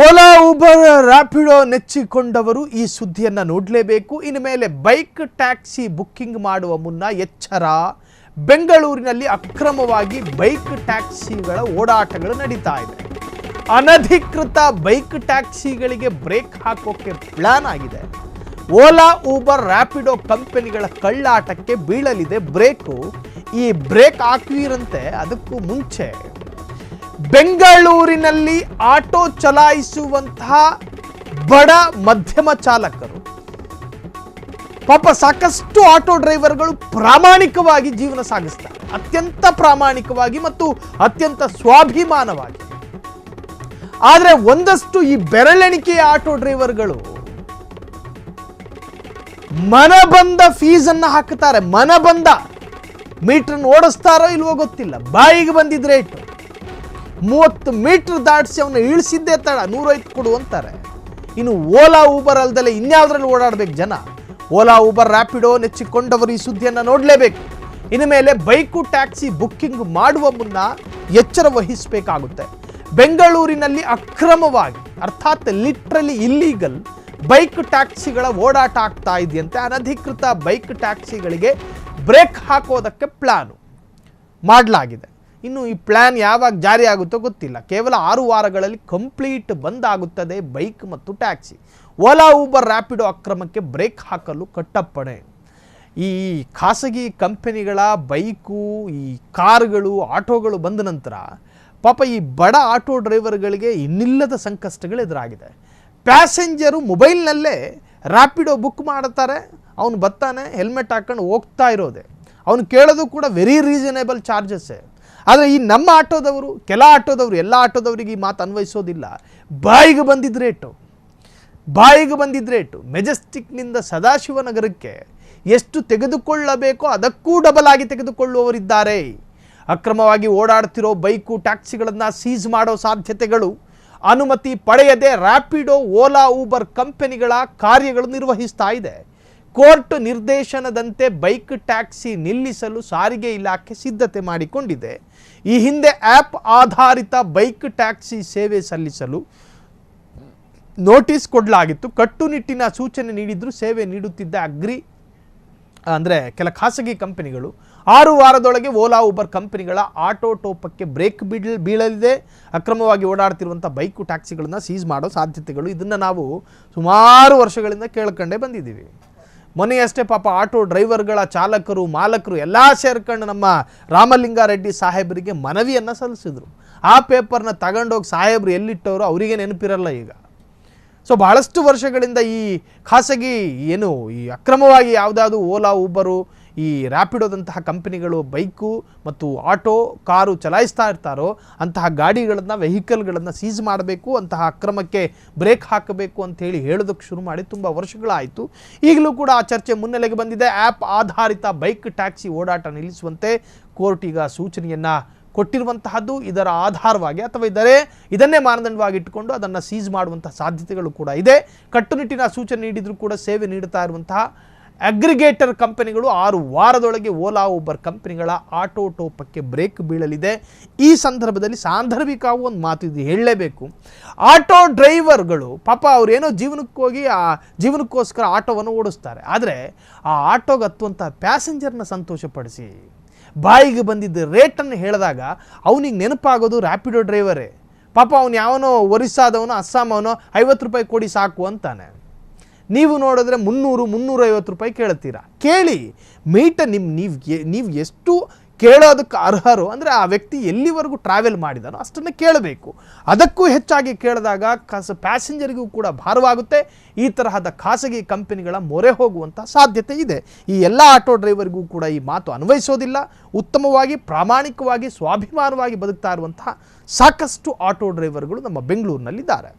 Ola Uber Rapido ನೆಚ್ಚಿಕೊಂಡವರು ಈ ಸುದ್ದಿಯನ್ನು ನೋಡಲೇಬೇಕು. ಇನ್ನು ಮೇಲೆ ಬೈಕ್ ಟ್ಯಾಕ್ಸಿ ಬುಕ್ಕಿಂಗ್ ಮಾಡುವ ಮುನ್ನ ಎಚ್ಚರ. ಬೆಂಗಳೂರಿನಲ್ಲಿ ಅಕ್ರಮವಾಗಿ ಬೈಕ್ ಟ್ಯಾಕ್ಸಿಗಳ ಓಡಾಟಗಳು ನಡೀತಾ ಇದೆ. ಅನಧಿಕೃತ ಬೈಕ್ ಟ್ಯಾಕ್ಸಿಗಳಿಗೆ ಬ್ರೇಕ್ ಹಾಕೋಕೆ ಪ್ಲಾನ್ ಆಗಿದೆ. ಓಲಾ ಉಬರ್ ರ್ಯಾಪಿಡೋ ಕಂಪನಿಗಳ ಕಳ್ಳಾಟಕ್ಕೆ ಬೀಳಲಿದೆ ಬ್ರೇಕು. ಈ ಬ್ರೇಕ್ ಹಾಕಿರಂತೆ ಅದಕ್ಕೂ ಮುಂಚೆ ಬೆಂಗಳೂರಿನಲ್ಲಿ ಆಟೋ ಚಲಾಯಿಸುವಂತಹ ಬಡ ಮಧ್ಯಮ ಚಾಲಕರು, ಪಾಪ ಸಾಕಷ್ಟು ಆಟೋ ಡ್ರೈವರ್ಗಳು ಪ್ರಾಮಾಣಿಕವಾಗಿ ಜೀವನ ಸಾಗಿಸ್ತಾರೆ, ಅತ್ಯಂತ ಪ್ರಾಮಾಣಿಕವಾಗಿ ಮತ್ತು ಅತ್ಯಂತ ಸ್ವಾಭಿಮಾನವಾಗಿ. ಆದರೆ ಒಂದಷ್ಟು ಈ ಬೆರಳೆಣಿಕೆಯ ಆಟೋ ಡ್ರೈವರ್ಗಳು ಮನಬಂದ ಫೀಸನ್ನು ಹಾಕುತ್ತಾರೆ. ಮನಬಂದ ಮೀಟರ್ ಓಡಿಸ್ತಾರೋ ಇಲ್ವೋ ಗೊತ್ತಿಲ್ಲ, ಬಾಯಿಗೆ ಬಂದಿದ್ರೆ ರೇಟು 30 ಮೀಟರ್ ದಾಟಿಸಿ ಅವನ್ನ ಇಳಿಸಿದ್ದೇ ತಡ 105 ಕೊಡು ಅಂತಾರೆ. ಇನ್ನು ಓಲಾ ಊಬರ್ ಅಲ್ದಲೆ ಇನ್ಯಾವುದ್ರಲ್ಲಿ ಓಡಾಡಬೇಕು ಜನ? ಓಲಾ ಊಬರ್ ರ್ಯಾಪಿಡೋ ನೆಚ್ಚಿಕೊಂಡವರು ಈ ಸುದ್ದಿಯನ್ನು ನೋಡಲೇಬೇಕು. ಇನ್ನು ಮೇಲೆ ಬೈಕು ಟ್ಯಾಕ್ಸಿ ಬುಕ್ಕಿಂಗ್ ಮಾಡುವ ಮುನ್ನ ಎಚ್ಚರ ವಹಿಸಬೇಕಾಗುತ್ತೆ. ಬೆಂಗಳೂರಿನಲ್ಲಿ ಅಕ್ರಮವಾಗಿ, ಅರ್ಥಾತ್ ಲಿಟ್ರಲಿ ಇಲ್ಲೀಗಲ್ ಬೈಕ್ ಟ್ಯಾಕ್ಸಿಗಳ ಓಡಾಟ ಆಗ್ತಾ ಇದೆಯಂತೆ. ಅನಧಿಕೃತ ಬೈಕ್ ಟ್ಯಾಕ್ಸಿಗಳಿಗೆ ಬ್ರೇಕ್ ಹಾಕೋದಕ್ಕೆ ಪ್ಲಾನು ಮಾಡಲಾಗಿದೆ. ಇನ್ನು ಈ ಪ್ಲ್ಯಾನ್ ಯಾವಾಗ ಜಾರಿ ಆಗುತ್ತೋ ಗೊತ್ತಿಲ್ಲ. ಕೇವಲ 6 ವಾರಗಳಲ್ಲಿ ಕಂಪ್ಲೀಟ್ ಬಂದ್ ಆಗುತ್ತದೆ ಬೈಕ್ ಮತ್ತು ಟ್ಯಾಕ್ಸಿ. ಓಲಾ ಊಬರ್ ರ್ಯಾಪಿಡೋ ಅಕ್ರಮಕ್ಕೆ ಬ್ರೇಕ್ ಹಾಕಲು ಕಟ್ಟಪ್ಪಣೆ. ಈ ಖಾಸಗಿ ಕಂಪನಿಗಳ ಬೈಕು, ಈ ಕಾರುಗಳು, ಆಟೋಗಳು ಬಂದ ನಂತರ ಪಾಪ ಈ ಬಡ ಆಟೋ ಡ್ರೈವರ್ಗಳಿಗೆ ಇನ್ನಿಲ್ಲದ ಸಂಕಷ್ಟಗಳು ಎದುರಾಗಿದೆ. ಪ್ಯಾಸೆಂಜರು ಮೊಬೈಲ್ನಲ್ಲೇ ರ್ಯಾಪಿಡೋ ಬುಕ್ ಮಾಡ್ತಾರೆ, ಅವನು ಬರ್ತಾನೆ, ಹೆಲ್ಮೆಟ್ ಹಾಕೊಂಡು ಹೋಗ್ತಾ ಇರೋದೆ, ಅವನು ಕೇಳೋದು ಕೂಡ ವೆರಿ ರೀಸನೇಬಲ್ ಚಾರ್ಜಸ್ಸೇ. ಆದರೆ ಈ ನಮ್ಮ ಆಟೋದವರು, ಕೆಲ ಆಟೋದವರು, ಎಲ್ಲ ಆಟೋದವರಿಗೆ ಈ ಮಾತು ಅನ್ವಯಿಸೋದಿಲ್ಲ. ಬಾಯಿಗೆ ಬಂದಿದ್ದ ರೇಟು ಮೆಜೆಸ್ಟಿಕ್ನಿಂದ ಸದಾಶಿವನಗರಕ್ಕೆ ಎಷ್ಟು ತೆಗೆದುಕೊಳ್ಳಬೇಕೋ ಅದಕ್ಕೂ ಡಬಲ್ ಆಗಿ ತೆಗೆದುಕೊಳ್ಳುವವರಿದ್ದಾರೆ. ಅಕ್ರಮವಾಗಿ ಓಡಾಡ್ತಿರೋ ಬೈಕು ಟ್ಯಾಕ್ಸಿಗಳನ್ನು ಸೀಸ್ ಮಾಡೋ ಸಾಧ್ಯತೆಗಳು. ಅನುಮತಿ ಪಡೆಯದೆ ರ್ಯಾಪಿಡೋ, ಓಲಾ ಊಬರ್ ಕಂಪನಿಗಳ ಕಾರ್ಯಗಳು ನಿರ್ವಹಿಸ್ತಾ ಇದೆ. ಕೋರ್ಟ್ ನಿರ್ದೇಶನದಂತೆ ಬೈಕ್ ಟ್ಯಾಕ್ಸಿ ನಿಲ್ಲಿಸಲು ಸಾರಿಗೆ ಇಲಾಖೆ ಸಿದ್ಧತೆ ಮಾಡಿಕೊಂಡಿದೆ. ಈ ಹಿಂದೆ ಆ್ಯಪ್ ಆಧಾರಿತ ಬೈಕ್ ಟ್ಯಾಕ್ಸಿ ಸೇವೆ ಸಲ್ಲಿಸಲು ನೋಟಿಸ್ ಕೊಡಲಾಗಿತ್ತು. ಕಟ್ಟುನಿಟ್ಟಿನ ಸೂಚನೆ ನೀಡಿದ್ರು ಸೇವೆ ನೀಡುತ್ತಿದ್ದ ಕೆಲ ಖಾಸಗಿ ಕಂಪನಿಗಳು 6 ವಾರದೊಳಗೆ ಓಲಾ ಊಬರ್ ಕಂಪನಿಗಳ ಆಟೋ ಟೋಪಕ್ಕೆ ಬ್ರೇಕ್ ಬೀಳಲಿದೆ. ಅಕ್ರಮವಾಗಿ ಓಡಾಡ್ತಿರುವಂಥ ಬೈಕು ಟ್ಯಾಕ್ಸಿಗಳನ್ನು ಸೀಸ್ ಮಾಡೋ ಸಾಧ್ಯತೆಗಳು. ಇದನ್ನು ನಾವು ಸುಮಾರು ವರ್ಷಗಳಿಂದ ಕೇಳ್ಕೊಂಡೇ ಬಂದಿದ್ದೀವಿ. ಮೊನ್ನೆಯಷ್ಟೇ ಪಾಪ ಆಟೋ ಡ್ರೈವರ್ಗಳ ಚಾಲಕರು, ಮಾಲಕರು ಎಲ್ಲ ಸೇರ್ಕೊಂಡು ನಮ್ಮ ರಾಮಲಿಂಗಾರೆಡ್ಡಿ ಸಾಹೇಬರಿಗೆ ಮನವಿಯನ್ನು ಸಲ್ಲಿಸಿದ್ರು. ಆ ಪೇಪರ್ನ ತಗೊಂಡೋಗಿ ಸಾಹೇಬರು ಎಲ್ಲಿಟ್ಟವರು ಅವರಿಗೆ ನೆನಪಿರಲ್ಲ ಈಗ. ಸೊ ಬಹಳಷ್ಟು ವರ್ಷಗಳಿಂದ ಈ ಖಾಸಗಿ ಈ ಅಕ್ರಮವಾಗಿ ಯಾವುದಾದ್ರು ಓಲಾ ಊಬರು, ಈ ರ್ಯಾಪಿಡೋದಂತಹ ಕಂಪನಿಗಳು ಬೈಕು ಮತ್ತು ಆಟೋ, ಕಾರು ಚಲಾಯಿಸ್ತಾ ಇರ್ತಾರೋ ಅಂತಹ ಗಾಡಿಗಳನ್ನು, ವೆಹಿಕಲ್ಗಳನ್ನು ಸೀಸ್ ಮಾಡಬೇಕು, ಅಂತಹ ಅಕ್ರಮಕ್ಕೆ ಬ್ರೇಕ್ ಹಾಕಬೇಕು ಅಂಥೇಳಿ ಹೇಳೋದಕ್ಕೆ ಶುರು ಮಾಡಿ ತುಂಬ ವರ್ಷಗಳಾಯಿತು. ಈಗಲೂ ಕೂಡ ಆ ಚರ್ಚೆ ಮುನ್ನೆಲೆಗೆ ಬಂದಿದೆ. ಆ್ಯಪ್ ಆಧಾರಿತ ಬೈಕ್ ಟ್ಯಾಕ್ಸಿ ಓಡಾಟ ನಿಲ್ಲಿಸುವಂತೆ ಕೋರ್ಟ್ ಈಗ ಸೂಚನೆಯನ್ನು ಕೊಟ್ಟಿರುವಂತಹದ್ದು. ಇದರ ಆಧಾರವಾಗಿ ಅಥವಾ ಇದನ್ನೇ ಮಾನದಂಡವಾಗಿ ಇಟ್ಟುಕೊಂಡು ಅದನ್ನು ಸೀಸ್ ಮಾಡುವಂತಹ ಸಾಧ್ಯತೆಗಳು ಕೂಡ ಇದೆ. ಕಟ್ಟುನಿಟ್ಟಿನ ಸೂಚನೆ ನೀಡಿದರೂ ಕೂಡ ಸೇವೆ ನೀಡುತ್ತಾ ಇರುವಂತಹ ಅಗ್ರಿಗೇಟರ್ ಕಂಪನಿಗಳು 6 ವಾರದೊಳಗೆ ಓಲಾ ಊಬರ್ ಕಂಪನಿಗಳ ಆಟೋ ಟೋಪಕ್ಕೆ ಬ್ರೇಕ್ ಬೀಳಲಿದೆ. ಈ ಸಂದರ್ಭದಲ್ಲಿ ಸಾಂದರ್ಭಿಕವೂ ಒಂದು ಮಾತು ಇದು ಹೇಳಲೇಬೇಕು. ಆಟೋ ಡ್ರೈವರ್ಗಳು ಪಾಪ ಅವರೇನೋ ಜೀವನಕ್ಕೋಸ್ಕರ ಆಟೋವನ್ನು ಓಡಿಸ್ತಾರೆ. ಆದರೆ ಆ ಆಟೋಗೆ ಹತ್ತುವಂಥ ಪ್ಯಾಸೆಂಜರ್ನ ಸಂತೋಷಪಡಿಸಿ ಬಾಯಿಗೆ ಬಂದಿದ್ದ ರೇಟನ್ನು ಹೇಳಿದಾಗ ಅವನಿಗೆ ನೆನಪಾಗೋದು ರ್ಯಾಪಿಡೋ ಡ್ರೈವರೇ. ಪಾಪ ಅವನು ಯಾವನೋ ಒರಿಸ್ಸಾದವನೋ, ಅಸ್ಸಾಮವನೋ 50 ರೂಪಾಯಿ ಕೊಡಿ ಸಾಕು ಅಂತಾನೆ. ನೀವು ನೋಡಿದ್ರೆ 300-350 ರೂಪಾಯಿ ಕೇಳ್ತೀರಾ. ಕೇಳಿ ನೀವು ಎಷ್ಟು ಕೇಳೋದಕ್ಕೆ ಅರ್ಹರು ಅಂದರೆ ಆ ವ್ಯಕ್ತಿ ಎಲ್ಲಿವರೆಗೂ ಟ್ರಾವೆಲ್ ಮಾಡಿದಾನೋ ಅಷ್ಟನ್ನು ಕೇಳಬೇಕು. ಅದಕ್ಕೂ ಹೆಚ್ಚಾಗಿ ಕೇಳಿದಾಗ ಪ್ಯಾಸೆಂಜರಿಗೂ ಕೂಡ ಭಾರವಾಗುತ್ತೆ. ಈ ತರಹದ ಖಾಸಗಿ ಕಂಪನಿಗಳ ಮೊರೆ ಹೋಗುವಂಥ ಸಾಧ್ಯತೆ ಇದೆ. ಈ ಎಲ್ಲ ಆಟೋ ಡ್ರೈವರ್ಗೂ ಕೂಡ ಈ ಮಾತು ಅನ್ವಯಿಸೋದಿಲ್ಲ. ಉತ್ತಮವಾಗಿ, ಪ್ರಾಮಾಣಿಕವಾಗಿ, ಸ್ವಾಭಿಮಾನವಾಗಿ ಬದುಕ್ತಾ ಇರುವಂತಹ ಸಾಕಷ್ಟು ಆಟೋ ಡ್ರೈವರ್ಗಳು ನಮ್ಮ ಬೆಂಗಳೂರಿನಲ್ಲಿದ್ದಾರೆ.